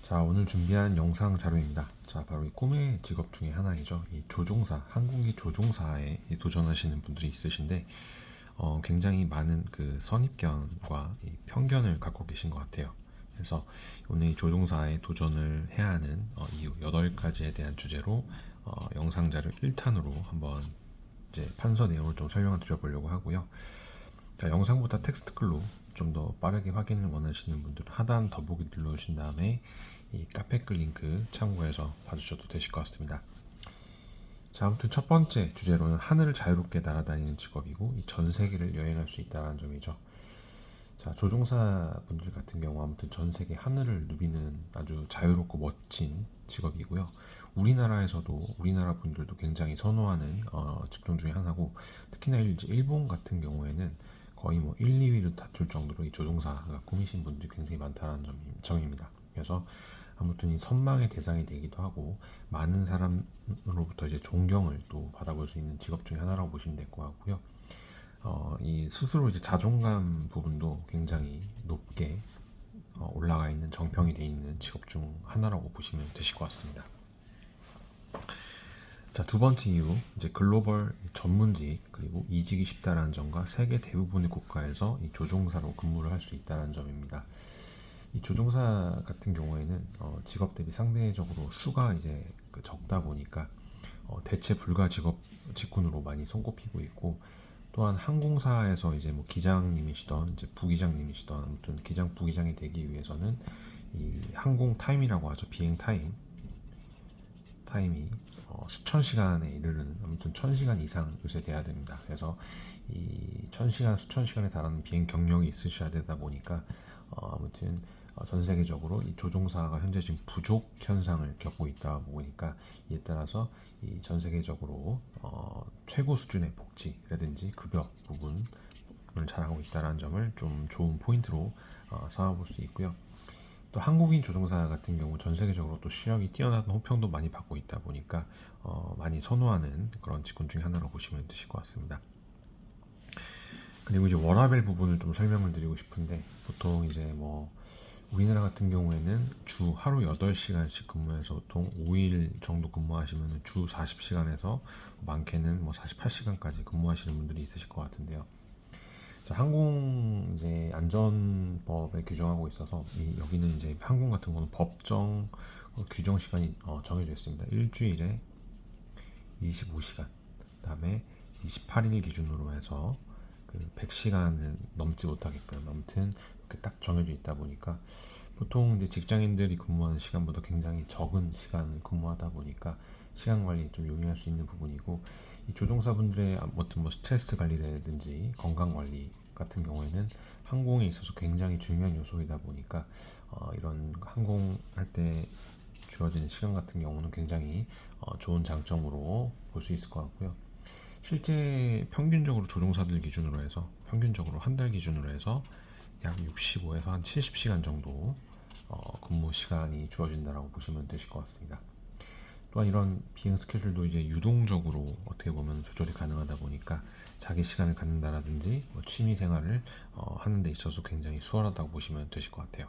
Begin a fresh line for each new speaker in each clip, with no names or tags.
자, 오늘 준비한 영상 자료입니다. 자, 바로 이 꿈의 직업 중에 하나이죠. 이 조종사, 항공기 조종사에 도전하시는 분들이 있으신데, 굉장히 많은 그 선입견과 이 편견을 갖고 계신 것 같아요. 그래서 오늘 이 조종사에 도전을 해야 하는 이유 8가지에 대한 주제로 영상 자료 1탄으로 한번 이제 판서 내용을 좀 설명을 드려보려고 하고요. 자, 영상보다 텍스트 글로 좀 더 빠르게 확인을 원하시는 분들은 하단 더보기 눌러주신 다음에 이 카페글 링크 참고해서 봐주셔도 되실 것 같습니다. 자, 아무튼 첫 번째 주제로는 하늘을 자유롭게 날아다니는 직업이고 이 전 세계를 여행할 수 있다는 점이죠. 자, 조종사 분들 같은 경우 아무튼 전 세계 하늘을 누비는 아주 자유롭고 멋진 직업이고요. 우리나라에서도 우리나라 분들도 굉장히 선호하는 직종 중에 하나고, 특히나 이제 일본 같은 경우에는 거의 뭐 1, 2위를 다툴 정도로 이 조종사가 꿈이신 분들이 굉장히 많다는 점입니다. 그래서 아무튼 이 선망의 대상이 되기도 하고 많은 사람으로부터 이제 존경을 또 받아볼 수 있는 직업 중에 하나라고 보시면 될 것 같고요. 이 스스로 이제 자존감 부분도 굉장히 높게 올라가 있는, 정평이 되어 있는 직업 중 하나라고 보시면 되실 것 같습니다. 자, 두 번째 이유, 이제 글로벌 전문직, 그리고 이직이 쉽다라는 점과 세계 대부분의 국가에서 이 조종사로 근무를 할 수 있다는 점입니다. 이 조종사 같은 경우에는 직업 대비 상대적으로 수가 이제 적다 보니까 대체 불가 직군으로 많이 손꼽히고 있고, 또한 항공사에서 이제 뭐 기장님이시던 이제 부기장님이시던 아무튼 기장 부기장이 되기 위해서는 이 항공 타임이라고 하죠. 비행 타임이 수천 시간에 이르는, 아무튼 1000시간 이상 요새 돼야 됩니다. 그래서 이 1000시간 수천 시간에 달하는 비행 경력이 있으셔야 되다 보니까 아무튼 전 세계적으로 이 조종사가 현재 지금 부족 현상을 겪고 있다 보니까, 이에 따라서 이 전 세계적으로 최고 수준의 복지라든지 급여 부분을 잘하고 있다는 점을 좀 좋은 포인트로 삼아볼 수 있고요. 또 한국인 조종사 같은 경우 전 세계적으로 또 실력이 뛰어나다는 호평도 많이 받고 있다 보니까 많이 선호하는 그런 직군 중에 하나로 보시면 되실 것 같습니다. 그리고 이제 워라밸 부분을 좀 설명을 드리고 싶은데, 보통 이제 뭐 우리나라 같은 경우에는 주 하루 8시간씩 근무해서 보통 5일 정도 근무하시면 주 40시간에서 많게는 뭐 48시간까지 근무하시는 분들이 있으실 것 같은데요. 자, 항공 이제 안전법에 규정하고 있어서 여기는 이제 항공 같은 거는 법정 규정 시간이 정해져 있습니다. 일주일에 25시간, 그다음에 28일 기준으로 해서 그 100시간은 넘지 못하게끔 아무튼 이렇게 딱 정해져 있다 보니까, 보통 이제 직장인들이 근무하는 시간보다 굉장히 적은 시간을 근무하다 보니까 시간 관리에 좀 용이할 수 있는 부분이고, 이 조종사분들의 아무튼 뭐 스트레스 관리라든지 건강 관리 같은 경우에는 항공에 있어서 굉장히 중요한 요소이다 보니까 이런 항공할 때 주어지는 시간 같은 경우는 굉장히 좋은 장점으로 볼 수 있을 것 같고요. 실제 평균적으로 조종사들 기준으로 해서 평균적으로 한 달 기준으로 해서 약 65에서 한 70시간 정도 근무 시간이 주어진다라고 보시면 되실 것 같습니다. 또한 이런 비행 스케줄도 이제 유동적으로 어떻게 보면 조절이 가능하다 보니까 자기 시간을 갖는다라든지 뭐 취미 생활을 하는 데 있어서 굉장히 수월하다고 보시면 되실 것 같아요.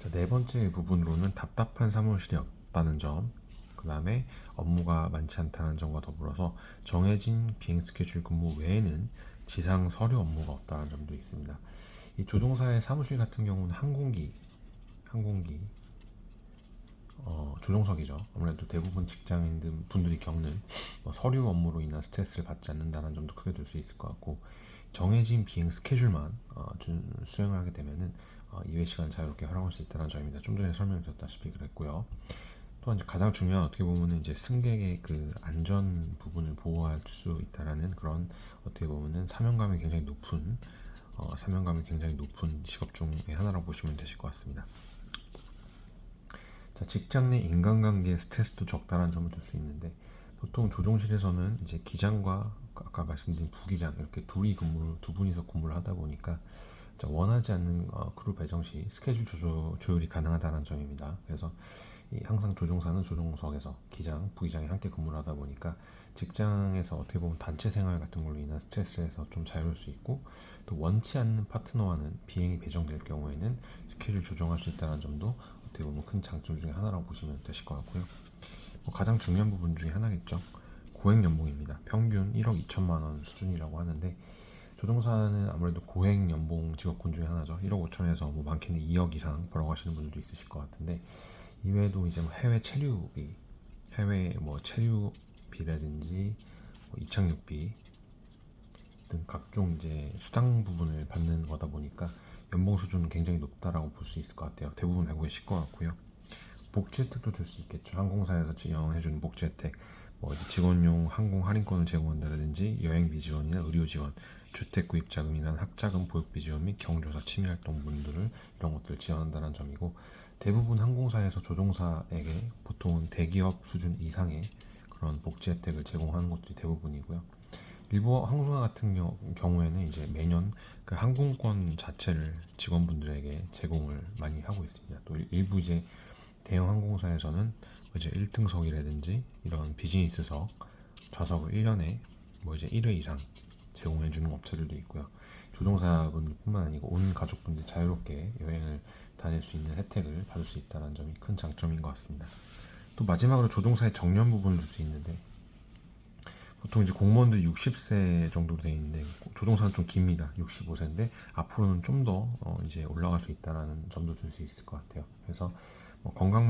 자, 네 번째 부분으로는 답답한 사무실이 없다는 점, 그 다음에 업무가 많지 않다는 점과 더불어서 정해진 비행 스케줄 근무 외에는 지상 서류 업무가 없다는 점도 있습니다. 이 조종사의 사무실 같은 경우는 항공기 조종석이죠. 아무래도 대부분 직장인들 분들이 겪는 서류 업무로 인한 스트레스를 받지 않는다는 점도 크게 들 수 있을 것 같고, 정해진 비행 스케줄만 수행을 하게 되면은 이외 시간 자유롭게 활용할 수 있다는 점입니다. 좀 전에 설명드렸다시피 그랬고요. 또한 이제 가장 중요한, 어떻게 보면은 이제 승객의 그 안전 부분을 보호할 수 있다라는 그런, 어떻게 보면은 사명감이 굉장히 높은 직업 중의 하나라고 보시면 되실 것 같습니다. 자, 직장 내 인간관계 스트레스도 적다라는 점을 들 수 있는데, 보통 조종실에서는 이제 기장과 아까 말씀드린 부기장 이렇게 두 분이서 근무를 하다 보니까 자, 원하지 않는 크루 배정 시 스케줄 조율이 가능하다는 점입니다. 그래서 항상 조종사는 조종석에서 기장, 부기장이 함께 근무를 하다 보니까 직장에서 어떻게 보면 단체 생활 같은 걸로 인한 스트레스에서 좀 자유로울 수 있고, 또 원치 않는 파트너와는 비행이 배정될 경우에는 스케줄 조정할 수 있다는 점도 어떻게 보면 큰 장점 중에 하나라고 보시면 되실 것 같고요. 가장 중요한 부분 중에 하나겠죠. 고액 연봉입니다. 평균 1억 2천만 원 수준이라고 하는데, 조종사는 아무래도 고액 연봉 직업군 중에 하나죠. 1억 5천에서 뭐 많게는 2억 이상 벌어가시는 분들도 있으실 것 같은데, 이외에도 이제 뭐 해외 체류비, 해외 뭐 체류비라든지 뭐 이착륙비 등 각종 이제 수당 부분을 받는 거다 보니까 연봉 수준은 굉장히 높다라고 볼 수 있을 것 같아요. 대부분 알고 계실 것 같고요. 복지 혜택도 줄 수 있겠죠. 항공사에서 지원해주는 복지 혜택, 뭐 직원용 항공 할인권을 제공한다든지 여행비 지원이나 의료 지원, 주택 구입 자금이나 학자금 보육비 지원 및 경조사 취미활동 분들을 이런 것들을 지원한다는 점이고, 대부분 항공사에서 조종사에게 보통은 대기업 수준 이상의 그런 복지 혜택을 제공하는 것들이 대부분이고요. 일부 항공사 같은 경우에는 이제 매년 그 항공권 자체를 직원분들에게 제공을 많이 하고 있습니다. 또 일부 이제 대형 항공사에서는 이제 1등석이라든지 이런 비즈니스석 좌석을 1년에 뭐 이제 1회 이상 제공해 주는 업체들도 있고요. 조종사분뿐만 아니고 온 가족분들 자유롭게 여행을 다닐 수 있는 혜택을 받을 수 있다는 점이 큰 장점인 것 같습니다. 또 마지막으로 조종사의 정년 부분을 볼 수 있는데, 보통 이제 공무원들 60세 정도 돼 있는데 조종사는 좀 깁니다. 65세인데 앞으로는 좀 더 이제 올라갈 수 있다라는 점도 줄 수 있을 것 같아요. 그래서 건강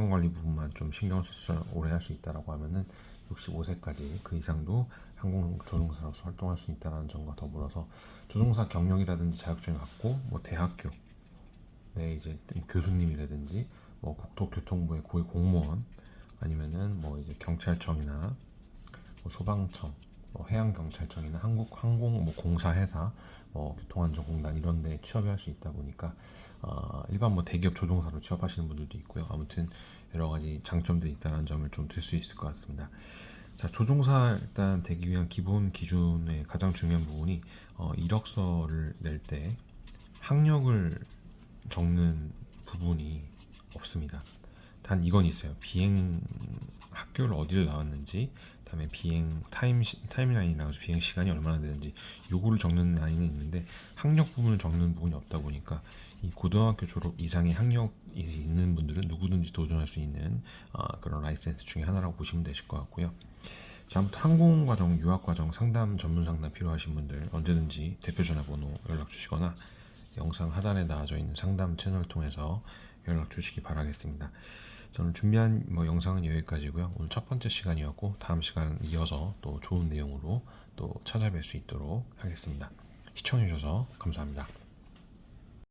관리 부분만 좀 신경 써서 오래 할 수 있다라고 하면은 65세까지 그 이상도 항공 조종사로서 활동할 수 있다는 점과 더불어서 조종사 경력이라든지 자격증을 갖고 뭐 대학교 이제 교수님이라든지 뭐 국토교통부의 고위 공무원, 아니면은 뭐 이제 경찰청이나 뭐 소방청, 뭐 해양경찰청이나 한국항공 뭐 공사회사, 뭐 교통안전공단 이런 데 취업을 할 수 있다 보니까 일반 뭐 대기업 조종사로 취업하시는 분들도 있고요. 아무튼 여러 가지 장점들이 있다는 점을 좀 들 수 있을 것 같습니다. 자, 조종사 일단 되기 위한 기본 기준의 가장 중요한 부분이 이력서를 낼 때 학력을 적는 부분이 없습니다. 단 이건 있어요. 비행 학교를 어디를 나왔는지, 그다음에 비행 타임라인이라고 해서 비행 시간이 얼마나 되는지 요거를 적는 라인은 있는데, 학력 부분을 적는 부분이 없다 보니까 이 고등학교 졸업 이상의 학력이 있는 분들은 누구든지 도전할 수 있는 그런 라이센스 중에 하나라고 보시면 되실 것 같고요. 자, 아무튼 항공과정, 유학과정, 상담, 전문 상담 필요하신 분들 언제든지 대표 전화번호 연락 주시거나 영상 하단에 나와져 있는 상담 채널을 통해서 연락 주시기 바라겠습니다. 저는 준비한 영상은 여기까지고요. 오늘 첫 번째 시간이었고, 다음 시간 이어서 또 좋은 내용으로 또 찾아뵐 수 있도록 하겠습니다. 시청해주셔서 감사합니다.